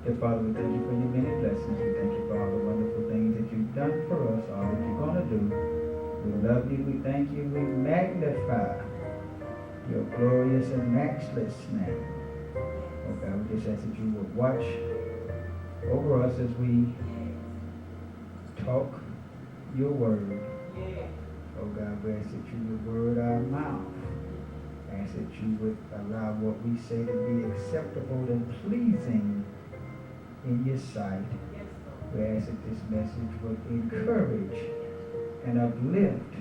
Dear Father, we thank you for your many blessings. We thank you for all the wonderful things that you've done for us, all that you're going to do. We love you, we thank you, we magnify your glorious and matchless name. Oh God, we just ask that you would watch over us as we talk your word. Oh God, we ask that you would word our mouth. Ask that you would allow what we say to be acceptable and pleasing in your sight. We ask that this message would encourage and uplift,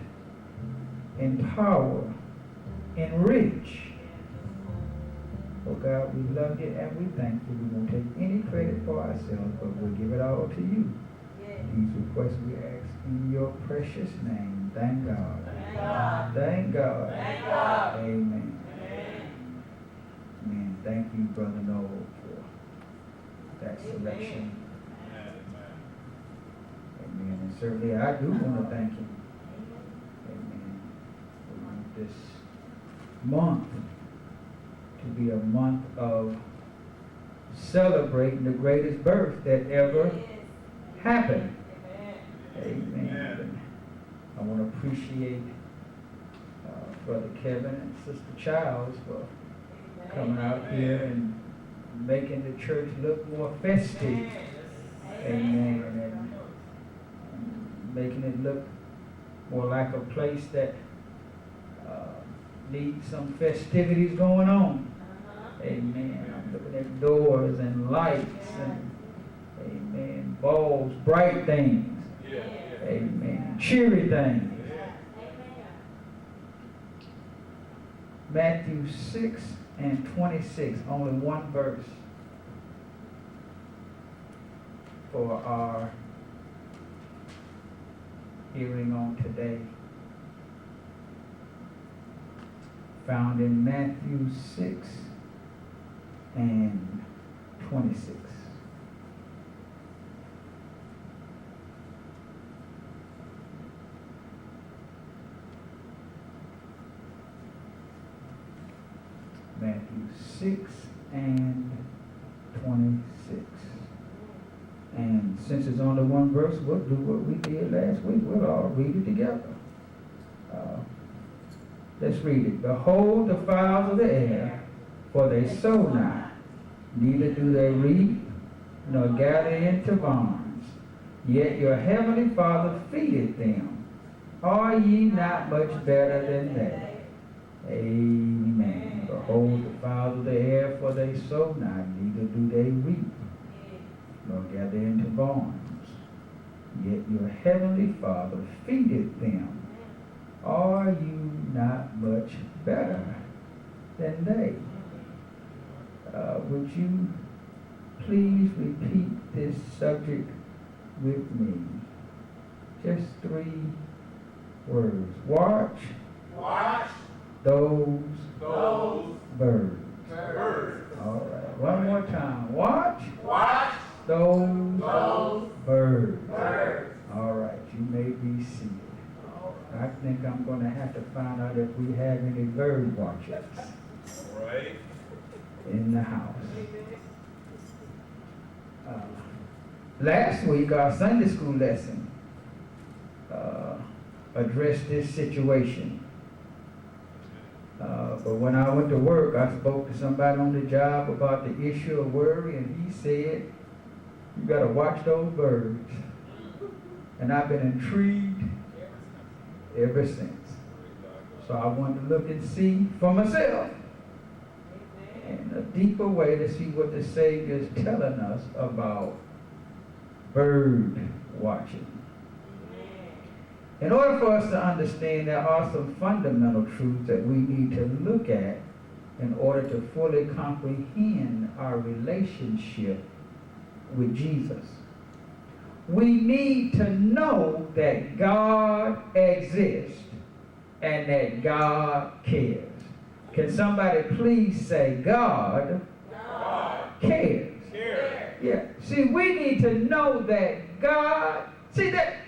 empower, enrich. Oh God, we love you and we thank you. We won't take any credit for ourselves, but we'll give it all to you. These requests we ask in your precious name. Thank God. Thank God. Thank God. Thank God. Amen. Amen. Amen. Thank you, Brother Noel, for that selection. Amen. And certainly I do want to thank him. Amen. We want this month to be a month of celebrating the greatest birth that ever happened. Amen. I want to appreciate Brother Kevin and Sister Childs for coming out here and making the church look more festive. Amen. And making it look more like a place that needs some festivities going on. Amen. I'm looking at doors and lights and, amen, balls, bright things. Amen. Cheery things. Matthew 6 and 26, only one verse for our hearing on today. Found in Matthew 6 and 26. Matthew 6 and 26. And since it's only one verse, we'll do what we did last week. We'll all read it together. Let's read it. Behold the fowls of the air, for they sow not, neither do they reap, nor gather into barns. Yet your heavenly Father feedeth them. Are ye not much better than they? Amen. Behold the fowls of the air, for they sow not, neither do they reap, nor gather into barns. Yet your heavenly Father feedeth them. Are you not much better than they? Would you please repeat this subject with me? Just 3 words. Watch. Watch Those birds. birds. All right. One more time. Watch. Watch Those birds. birds. All right. You may be seated. I think I'm going to have to find out if we have any bird watchers Right. in the house. Last week, our Sunday school lesson addressed this situation. But when I went to work, I spoke to somebody on the job about the issue of worry, and he said, you got to watch those birds. And I've been intrigued ever since. So I wanted to look and see for myself in a deeper way to see what the Savior is telling us about bird watching. In order for us to understand, there are some fundamental truths that we need to look at in order to fully comprehend our relationship with Jesus. We need to know that God exists and that God cares. Can somebody please say, God cares? Yeah. See, we need to know that God, see that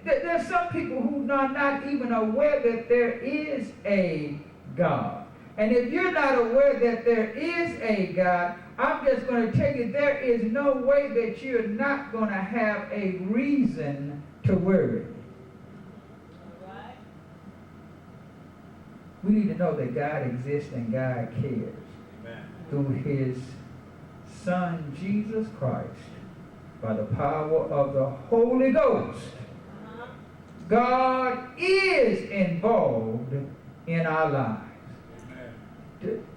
there's some people who are not even aware that there is a God. And if you're not aware that there is a God, I'm just going to tell you there is no way that you're not going to have a reason to worry. We need to know that God exists and God cares. Amen. Through his Son, Jesus Christ, by the power of the Holy Ghost, God is involved in our lives.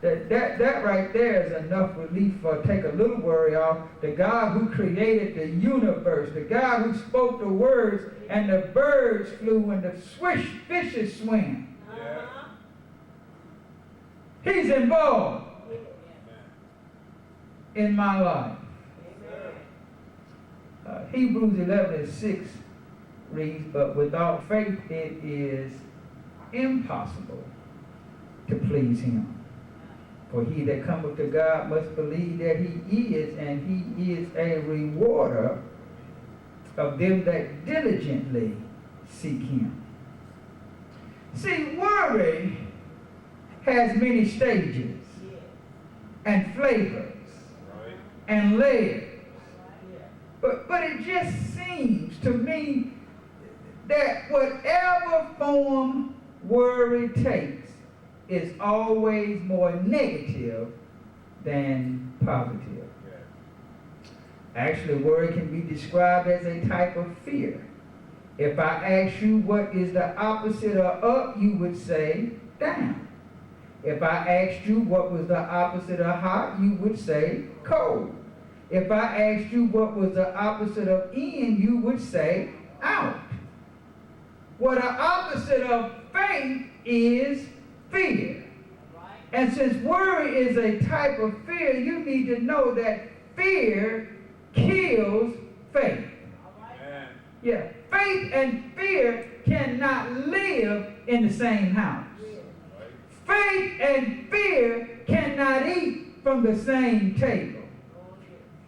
That right there is enough relief for take a little worry off. The God who created the universe, the God who spoke the words and the birds flew and the fishes swam. He's involved in my life. Hebrews 11:6 reads, but without faith it is impossible to please him. For he that cometh to God must believe that he is, and he is a rewarder of them that diligently seek him. See, worry has many stages and flavors and layers. But it just seems to me that whatever form worry takes is always more negative than positive. Actually, worry can be described as a type of fear. If I ask you what is the opposite of up, you would say down. If I asked you what was the opposite of hot, you would say cold. If I asked you what was the opposite of in, you would say out. Well, the opposite of faith is fear. And since worry is a type of fear, you need to know that fear kills faith. Yeah, faith and fear cannot live in the same house. Faith and fear cannot eat from the same table.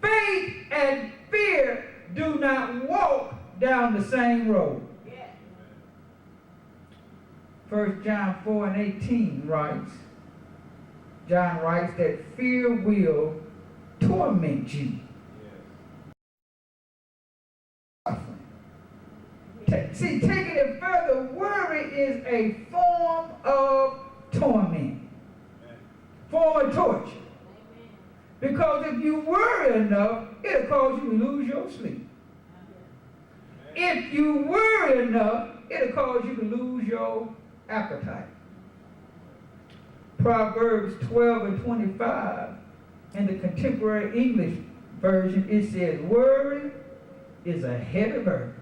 Faith and fear do not walk down the same road. 1 John 4:18 writes, John writes that fear will torment you. See, taking it further, worry is a form of torment, form of torture. Because if you worry enough, it'll cause you to lose your sleep. If you worry enough, it'll cause you to lose your appetite. Proverbs 12:25 in the contemporary English version, it says, worry is a heavy burden.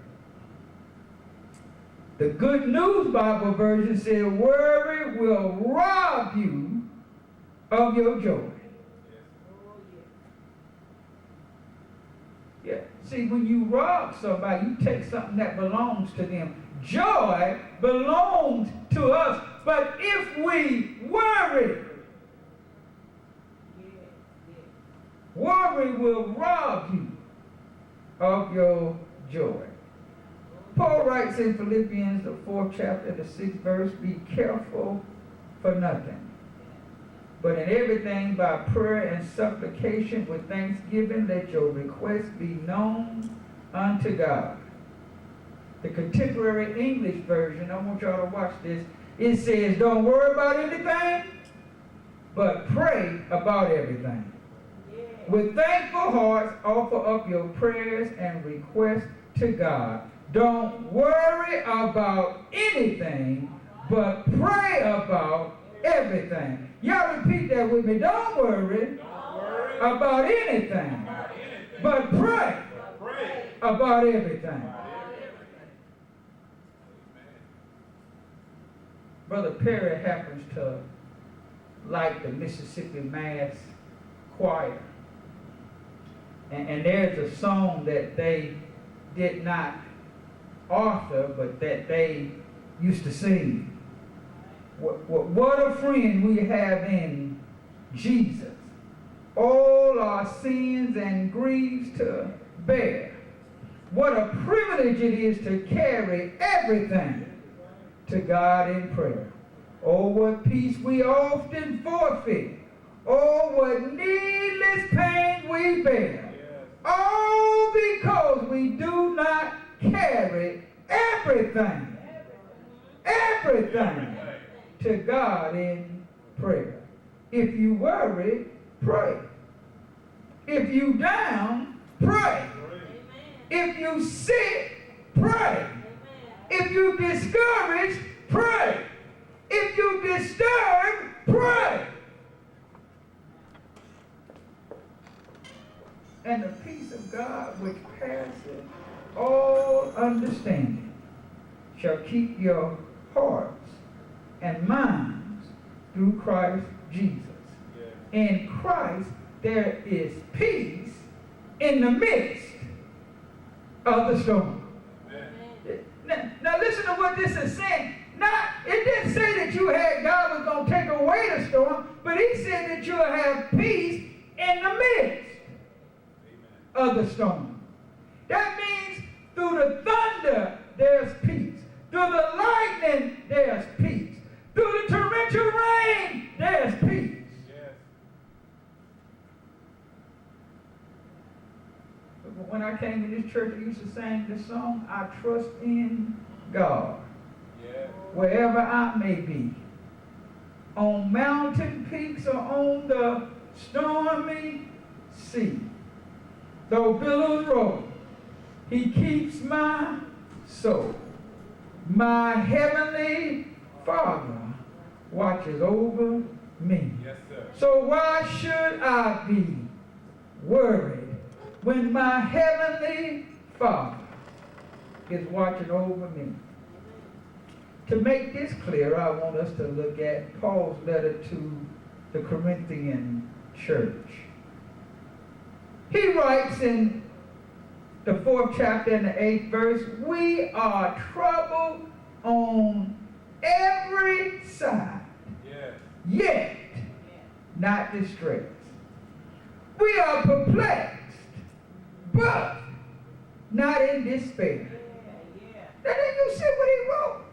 The Good News Bible version says, worry will rob you of your joy. Yeah. See, when you rob somebody, you take something that belongs to them. Joy belongs to us. But if we worry, worry will rob you of your joy. Paul writes in Philippians, the 4th chapter, the 6th verse, be careful for nothing, but in everything by prayer and supplication with thanksgiving, let your requests be known unto God. The contemporary English version, I want y'all to watch this. It says, don't worry about anything, but pray about everything. With thankful hearts, offer up your prayers and requests to God. Don't worry about anything, but pray about everything. Y'all repeat that with me. Don't worry about anything, but pray about everything. Brother Perry happens to like the Mississippi Mass Choir. And there's a song that they did not author, but that they used to sing. What a friend we have in Jesus. All our sins and griefs to bear. What a privilege it is to carry everything to God in prayer. Oh, what peace we often forfeit. Oh, what needless pain we bear. All because we do not carry everything to God in prayer. If you worry, pray. If you down, pray. If you sick, pray. If you discouraged, pray. If you disturbed, pray. And the peace of God which passeth all understanding shall keep your hearts and minds through Christ Jesus. In Christ there is peace in the midst of the storm. Now listen to what this is saying. It didn't say that God was going to take away the storm, but he said that you'll have peace in the midst of the storm. That means through the thunder there's peace. Through the lightning there's peace. Through the torrential rain there's peace. Yes. When I came to this church, I used to sing this song, I trust in God. Yeah. Wherever I may be, on mountain peaks or on the stormy sea, though billows roll, he keeps my soul. My heavenly Father watches over me. Yes, sir. So why should I be worried when my heavenly Father is watching over me? To make this clear, I want us to look at Paul's letter to the Corinthian church. He writes in the 4th chapter and the 8th verse, we are troubled on every side, yet not distressed. We are perplexed, but not in despair. Now, did you see what he wrote?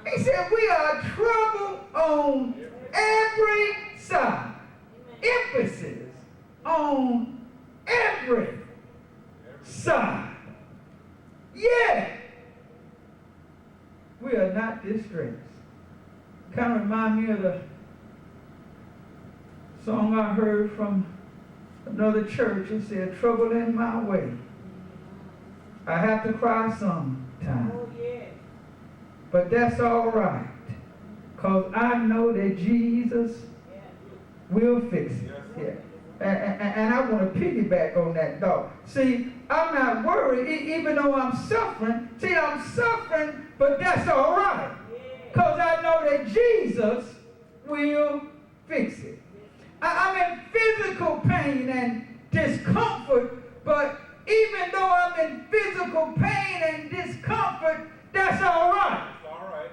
He said, we are troubled on every side. Emphasis on every side. Yet, we are not distressed. Kind of remind me of the song I heard from another church. It said, trouble in my way. I have to cry sometimes. But that's all right, because I know that Jesus will fix it. And I want to piggyback on that thought. See, I'm not worried, even though I'm suffering. See, I'm suffering, but that's all right, because I know that Jesus will fix it. I'm in physical pain and discomfort, but even though I'm in physical pain and discomfort, that's all right.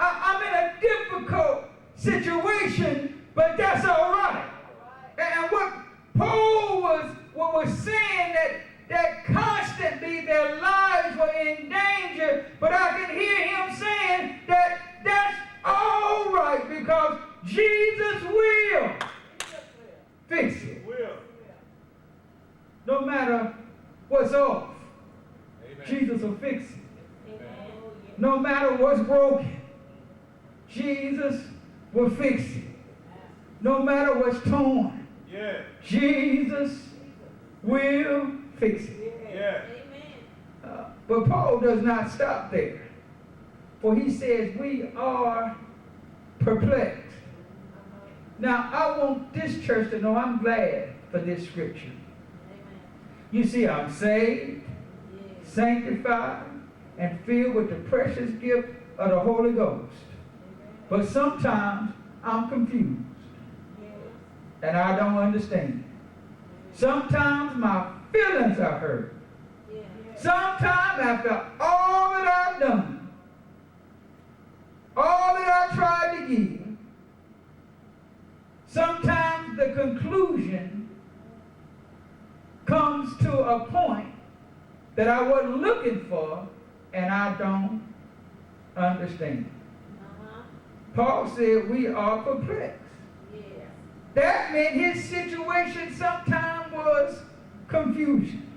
I'm in a difficult situation, but that's all right. And what Paul was saying, that constantly their lives were in danger, but I can hear him saying that that's all right, because Jesus will fix it. No matter what's off, Jesus will fix it. No matter what's broken, Jesus will fix it. No matter what's torn, Jesus will fix it. But Paul does not stop there. For he says we are perplexed. Now, I want this church to know I'm glad for this scripture. You see, I'm saved, sanctified, and filled with the precious gift of the Holy Ghost. But sometimes I'm confused. And I don't understand. Sometimes my feelings are hurt. Sometimes after all that I've done, all that I tried to give, sometimes the conclusion comes to a point that I wasn't looking for, and I don't understand. Paul said we are perplexed. Yes. That meant his situation sometimes was confusion.